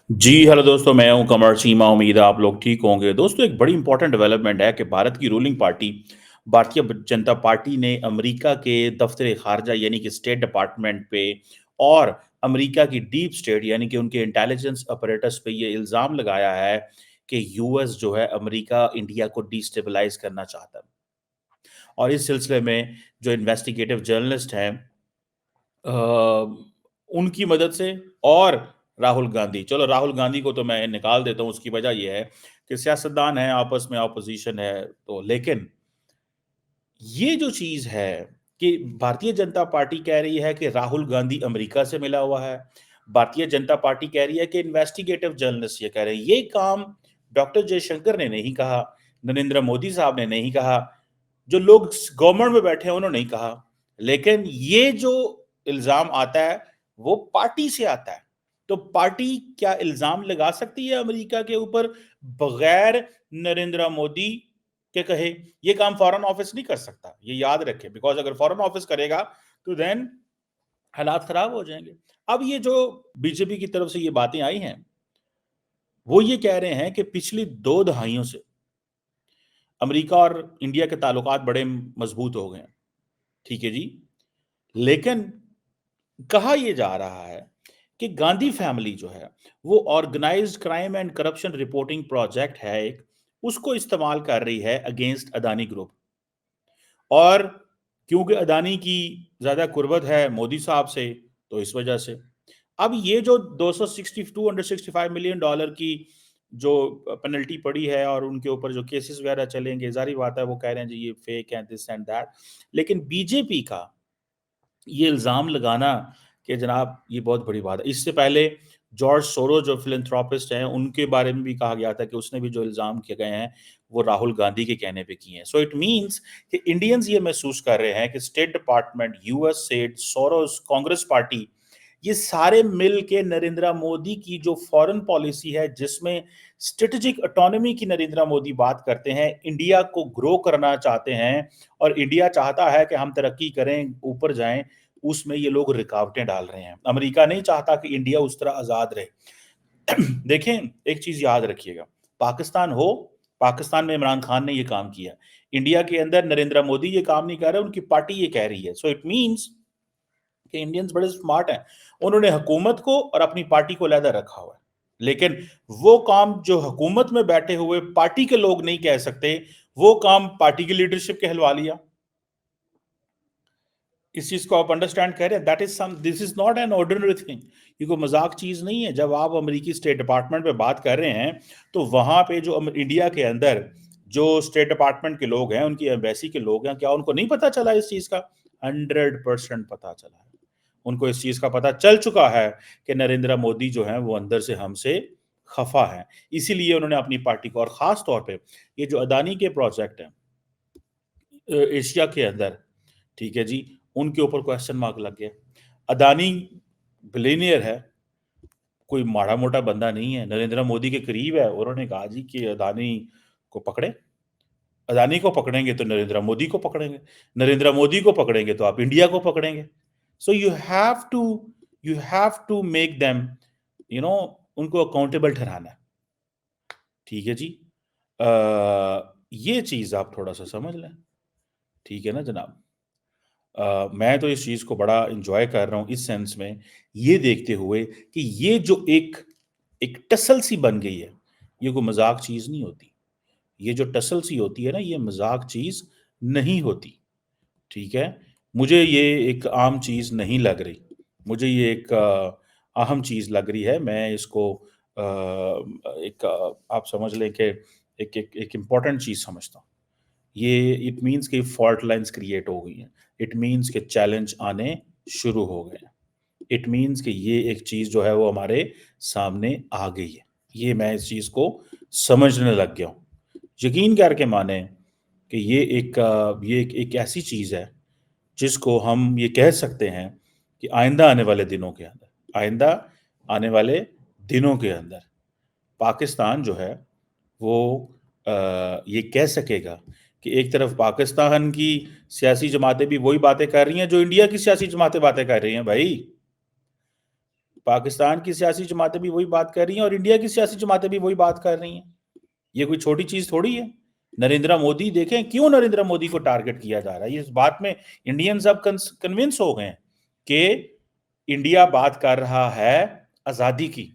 जी hello दोस्तों, मैं हूं कमर चीमा। उम्मीद है आप लोग ठीक होंगे। दोस्तों, एक बड़ी इंपॉर्टेंट डेवलपमेंट है कि भारत की ruling party Bharatiya Janata party ने अमेरिका के दफ्तर खारजा यानी कि स्टेट डिपार्टमेंट पे और अमेरिका की डीप स्टेट यानी कि उनके इंटेलिजेंस अपरेटस पे ये इल्ज़ाम लगाया है कि यूएस जो है अमेरिका इंडिया को डिस्टेबलाइज करना चाहता है। और इस सिलसिले में जो इन्वेस्टिगेटिव जर्नलिस्ट हैं अ, उनकी मदद से और राहुल गांधी, चलो राहुल गांधी को तो मैं निकाल देता हूँ। उसकी वजह ये है कि सियासतदान है, आपस में ऑपोजिशन है, तो लेकिन ये जो चीज है कि भारतीय जनता पार्टी कह रही है कि राहुल गांधी अमेरिका से मिला हुआ है। भारतीय जनता पार्टी कह रही है कि इन्वेस्टिगेटिव जर्नलिस्ट ये कह रहे हैं। ये काम डॉक्टर जयशंकर ने नहीं कहा, नरेंद्र मोदी साहब ने नहीं कहा, जो लोग गवर्नमेंट में बैठे हैं उन्होंने नहीं कहा। लेकिन ये जो इल्जाम आता है वो पार्टी से आता है। तो पार्टी क्या इल्जाम लगा सकती है अमेरिका के ऊपर बगैर नरेंद्र मोदी के कहे? ये काम फॉरेन ऑफिस नहीं कर सकता, ये याद रखें। बिकॉज अगर फॉरेन ऑफिस करेगा तो देन हालात खराब हो जाएंगे। अब ये जो बीजेपी की तरफ से ये बातें आई हैं, वो ये कह रहे हैं कि पिछली 2 दहाइयों से अमेरिका और इंडिया के ताल्लुकात बड़े मजबूत हो गए हैं। ठीक है जी। लेकिन कहा यह जा रहा है कि गांधी फैमिली जो है वो organised crime and corruption reporting project है एक, उसको इस्तेमाल कर रही है अगेंस्ट अदानी ग्रुप। और क्योंकि अदानी की ज्यादा कुर्बत है मोदी साहब से, तो इस वजह से अब ये जो 265 मिलियन डॉलर की जो पेनल्टी पड़ी है और उनके ऊपर जो केसेस वगैरह चलेंगे, जारी बात है वो कह रहे हैं जी ये फेक है, दिस एंड दैट। लेकिन बीजेपी का ये इल्ज़ाम लगाना कि जनाब ये बहुत बड़ी बात है। इससे पहले जॉर्ज सोरोस जो फिलैंथ्रोपिस्ट हैं, उनके बारे में भी कहा गया था कि उसने भी जो इल्ज़ाम किए गए हैं, वो राहुल गांधी के कहने पे किए हैं। सो इट मीन्स कि इंडियंस ये महसूस कर रहे हैं कि state department, US said, Soros, Congress party, ये सारे मिल के नरेंद्र मोदी की जो फॉरेन पॉलिसी है जिसमें स्ट्रेटेजिक ऑटोनॉमी की नरेंद्र मोदी बात करते हैं, इंडिया को ग्रो करना चाहते हैं और इंडिया चाहता है कि हम तरक्की करें, ऊपर जाएं, उसमें ये लोग रुकावटें डाल रहे हैं। अमेरिका नहीं चाहता कि इंडिया उस तरह आजाद रहे। देखें, एक चीज याद रखिएगा, पाकिस्तान हो, पाकिस्तान में इमरान खान ने ये काम किया, इंडिया के अंदर नरेंद्र मोदी ये काम नहीं कर रहे, उनकी पार्टी ये कह रही है। सो इट मीन्स कि इंडियंस बड़े स्मार्ट हैं, उन्होंने हुकूमत को और अपनी पार्टी को अलहदा रखा हुआ है। लेकिन वो काम जो हुकूमत में बैठे हुए पार्टी के लोग नहीं कह सकते, वो काम पार्टी की लीडरशिप के हलवा लिया। इस चीज को आप अंडरस्टैंड कर रहे हैं? That is some, this is not an ordinary thing. ये कोई मजाक चीज नहीं है। जब आप अमेरिकी स्टेट डिपार्टमेंट पे बात कर रहे हैं तो वहां पे जो इंडिया के अंदर जो स्टेट डिपार्टमेंट के लोग हैं, उनकी एम्बेसी के लोग हैं, क्या उनको नहीं पता चला इस चीज का? 100% पता चला है। उनको इस चीज का पता चल चुका है कि नरेंद्र मोदी जो है वो अंदर से हमसे खफा है। इसीलिए उन्होंने अपनी पार्टी को, और खास तौर पे ये जो अदानी के प्रोजेक्ट हैं एशिया के अंदर, ठीक है जी, उनके ऊपर क्वेश्चन मार्क लग गया। अदानी बिलियनियर है, कोई माड़ा मोटा बंदा नहीं है, नरेंद्र मोदी के करीब है। उन्होंने कहा जी कि अदानी को पकड़े, अदानी को पकड़ेंगे तो नरेंद्र मोदी को पकड़ेंगे, नरेंद्र मोदी को पकड़ेंगे तो आप इंडिया को पकड़ेंगे। So you have to make them, you know, उनको अकाउंटेबल ठहराना है। ठीक है जी। ये चीज आप थोड़ा सा समझ लें। ठीक है ना जनाब? मैं तो इस चीज़ को बड़ा इंजॉय कर रहा हूँ इस सेंस में, ये देखते हुए कि ये जो एक एक टसल सी बन गई है, ये कोई मजाक चीज़ नहीं होती। ये जो टसल सी होती है ना, ये मजाक चीज़ नहीं होती। ठीक है? मुझे ये एक आम चीज़ नहीं लग रही। मुझे ये एक अहम चीज़ लग रही है। मैं इसको एक आप समझ लें कि एक इम्पोर्टेंट चीज़ समझता हूँ। ये इट मीन्स कि फॉल्ट लाइन्स क्रिएट हो गई हैं। इट मीन्स कि चैलेंज आने शुरू हो गए हैं। इट मीन्स कि ये एक चीज़ जो है वो हमारे सामने आ गई है। ये मैं इस चीज़ को समझने लग गया हूँ। यकीन करके माने कि ये एक ऐसी चीज़ है जिसको हम ये कह सकते हैं कि आइंदा आने वाले दिनों के अंदर पाकिस्तान जो है वो ये कह सकेगा कि एक तरफ पाकिस्तान की सियासी जमातें भी वही बातें कर रही हैं जो इंडिया की सियासी जमातें बातें कर रही हैं भाई। पाकिस्तान की सियासी जमातें भी वही बात कर रही हैं और इंडिया की सियासी जमातें भी वही बात कर रही हैं। ये कोई छोटी चीज थोड़ी है। नरेंद्र मोदी देखें, क्यों नरेंद्र मोदी को टारगेट किया जा रहा है, इस बात में इंडियंस अब कन्विंस हो गए हैं कि इंडिया बात कर रहा है आजादी की।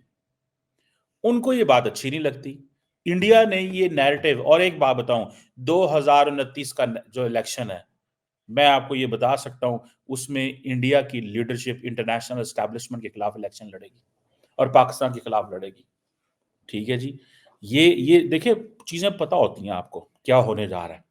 उनको ये बात अच्छी नहीं लगती। इंडिया ने ये नैरेटिव, और एक बात बताऊं, 2029 का जो इलेक्शन है, मैं आपको ये बता सकता हूं, उसमें इंडिया की लीडरशिप इंटरनेशनल एस्टैब्लिशमेंट के खिलाफ इलेक्शन लड़ेगी और पाकिस्तान के खिलाफ लड़ेगी। ठीक है जी। ये देखिए, चीजें पता होती हैं आपको क्या होने जा रहा है।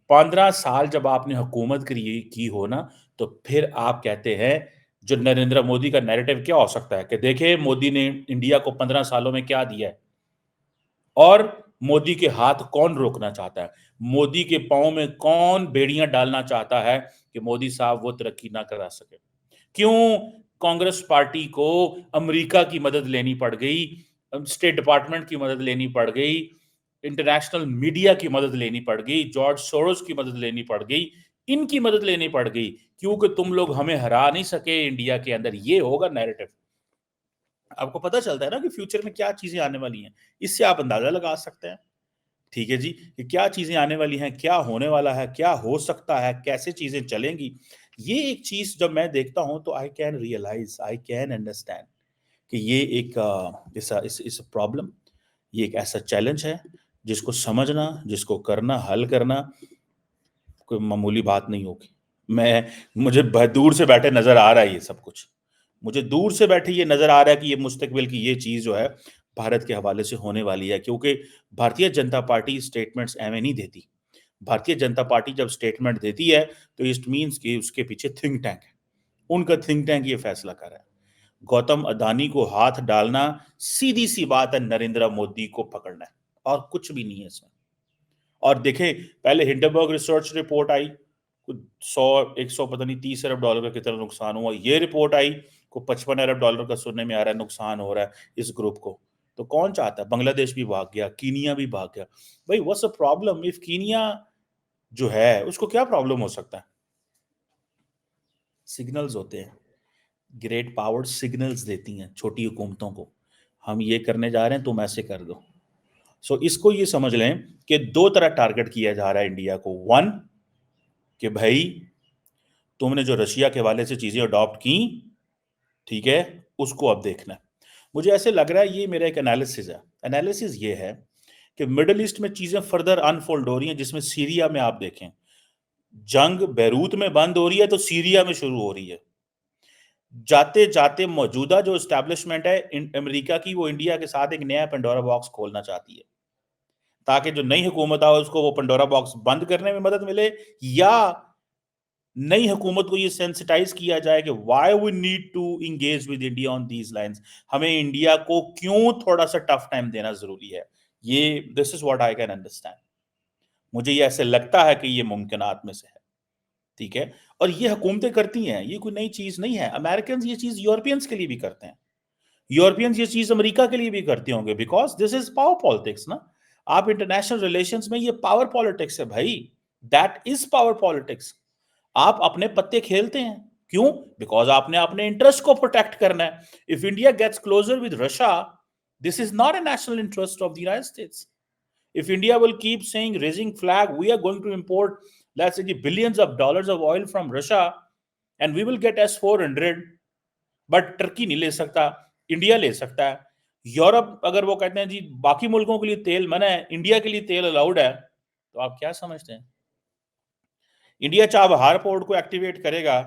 15 साल जब आपने हुकूमत की हो ना, तो फिर आप कहते हैं, जो नरेंद्र मोदी का नैरेटिव क्या हो सकता है कि देखे मोदी ने इंडिया को 15 सालों में क्या दिया है, और मोदी के हाथ कौन रोकना चाहता है, मोदी के पांव में कौन बेड़ियां डालना चाहता है कि मोदी साहब वो तरक्की ना करा सके। क्यों कांग्रेस पार्टी को अमेरिका की मदद लेनी पड़ गई, स्टेट डिपार्टमेंट की मदद लेनी पड़ गई, इंटरनेशनल मीडिया की मदद लेनी पड़ गई, जॉर्ज सोरोस की मदद लेनी पड़ गई, इनकी मदद लेनी पड़ गई, क्योंकि तुम लोग हमें हरा नहीं सके इंडिया के अंदर। ये होगा नैरेटिव। आपको पता चलता है ना कि फ्यूचर में क्या चीजें आने वाली हैं, इससे आप अंदाजा लगा सकते हैं। ठीक है जी, कि क्या चीजें आने वाली हैं, क्या होने वाला है, क्या हो सकता है, कैसे चीजें चलेंगी। ये एक चीज जब मैं देखता हूं तो I can realise, I can understand कि ये एक इस प्रॉब्लम, ये एक ऐसा चैलेंज है जिसको समझना, जिसको करना, हल करना कोई मामूली बात नहीं होगी। मुझे दूर से बैठे नजर आ रहा है ये सब कुछ। मुझे दूर से बैठे ये नजर आ रहा है कि ये मुस्तकबिल की ये चीज जो है भारत के हवाले से होने वाली है, क्योंकि भारतीय जनता पार्टी स्टेटमेंट्स एवं नहीं देती। भारतीय जनता पार्टी जब स्टेटमेंट देती है तो इट मीन्स कि उसके पीछे थिंक टैंक है, उनका थिंक टैंक ये फैसला कर रहा है। गौतम अदानी को हाथ डालना सीधी सी बात है, नरेंद्र मोदी को पकड़ना है, और कुछ भी नहीं है इसमें। और देखें, पहले हिंडनबर्ग रिसर्च रिपोर्ट आई, 100 पता नहीं 30 अरब डॉलर का कितना नुकसान हुआ। ये रिपोर्ट आई को 55 अरब डॉलर का सुनने में आ रहा है नुकसान हो रहा है इस ग्रुप को। तो कौन चाहता है, बांग्लादेश भी भाग गया, कीनिया भी भाग गया। भाई what's a problem if Kenya जो है उसको क्या प्रॉब्लम हो सकता है। सिग्नल्स होते हैं, ग्रेट पावर सिग्नल्स देती हैं छोटी हुकूमतों को, हम ये करने जा रहे हैं तुम ऐसे कर दो। इसको ये समझ लें कि दो तरह टारगेट किया जा रहा है इंडिया को। वन, कि भाई तुमने जो रशिया के हवाले से चीजें अडॉप्ट की, ठीक है, उसको अब देखना है। मुझे ऐसे लग रहा है, ये मेरा एक एनालिसिस है, एनालिसिस ये है कि मिडल ईस्ट में चीजें फर्दर अनफोल्ड हो रही हैं, जिसमें सीरिया में आप देखें, जंग बैरूत में बंद हो रही है तो सीरिया में शुरू हो रही है। जाते जाते मौजूदा जो एस्टैब्लिशमेंट है अमेरिका की, वो इंडिया के साथ एक नया पंडोरा बॉक्स खोलना चाहती है, ताकि जो नई हुकूमत आओ उसको वो पंडोरा बॉक्स बंद करने में मदद मिले, या नई हुकूमत को ये सेंसिटाइज किया जाए कि why we need to engage with India on these lines, हमें इंडिया को क्यों थोड़ा सा टफ टाइम देना जरूरी है। ये this is what I can understand. मुझे ये ऐसे लगता है कि ये मुमकिनात में से है। ठीक है, और ये हुकूमतें करती हैं, ये कोई नई चीज नहीं है। अमेरिकन ये चीज यूरोपियंस के लिए भी करते हैं, यूरोपियंस ये चीज अमेरिका के लिए भी करते होंगे, because this is power politics ना। आप इंटरनेशनल रिलेशंस में, ये पावर पॉलिटिक्स है भाई, दैट इज पावर पॉलिटिक्स। आप अपने पत्ते खेलते हैं, क्यों? बिकॉज आपने अपने इंटरेस्ट को प्रोटेक्ट करना है। If India gets closer with Russia, this is not a national interest of the United States. If India will keep saying, raising flag, we are going to import, let's say, billions of dollars of oil from Russia, and we will get S-400, but Turkey नहीं ले सकता, India ले सकता है। Europe अगर वो कहते हैं जी बाकी मुल्कों के लिए तेल मना है, इंडिया के लिए तेल अलाउड है, तो आप क्या समझते हैं? इंडिया चाबहार पोर्ट को एक्टिवेट करेगा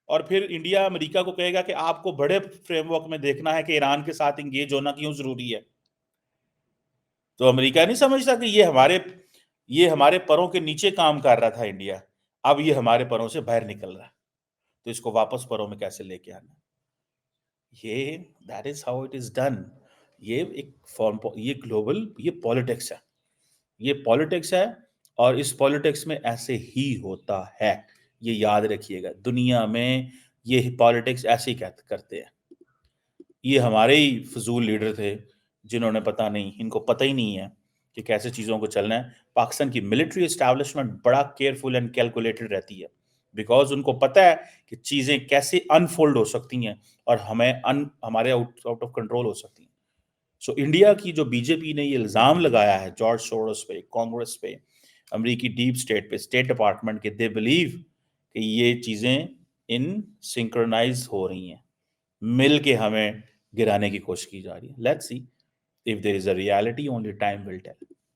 और फिर इंडिया अमेरिका को कहेगा कि आपको बड़े फ्रेमवर्क में देखना है कि ईरान के साथ इंगेज होना क्यों जरूरी है। तो अमेरिका नहीं समझता कि ये हमारे परों के नीचे काम कर रहा था इंडिया, अब ये हमारे परों से बाहर निकल रहा है, तो इसको वापस परों में कैसे लेके आना। ये that is how it is done. ये एक फॉर्म, ये ग्लोबल, ये पॉलिटिक्स है, ये पॉलिटिक्स है, और इस पॉलिटिक्स में ऐसे ही होता है। ये याद रखिएगा, दुनिया में ये पॉलिटिक्स ऐसे ही करते हैं। ये हमारे ही फजूल लीडर थे जिन्होंने, पता नहीं, इनको पता ही नहीं है कि कैसे चीज़ों को चलना है। पाकिस्तान की मिलिट्री एस्टैब्लिशमेंट बड़ा केयरफुल एंड कैलकुलेटेड रहती है। बिकॉज़ उनको पता है कि चीज़ें कैसे अनफ़ोल्ड हो सकती हैं और हमारे आउट आउट ऑफ कंट्रोल हो सकती हैं। सो इंडिया की जो बीजेपी ने ये इल्ज़ाम लगाया है जॉर्ज सोरोस पे, कांग्रेस पे, अमेरिकी डीप स्टेट पे, स्टेट डिपार्टमेंट के, दे बिलीव कि ये चीज़ें इन सिंक्रोनाइज़ हो रही हैं। मिल के हमें गिराने की कोशिश की जा रही है। Let's see if there is a reality, only time will tell.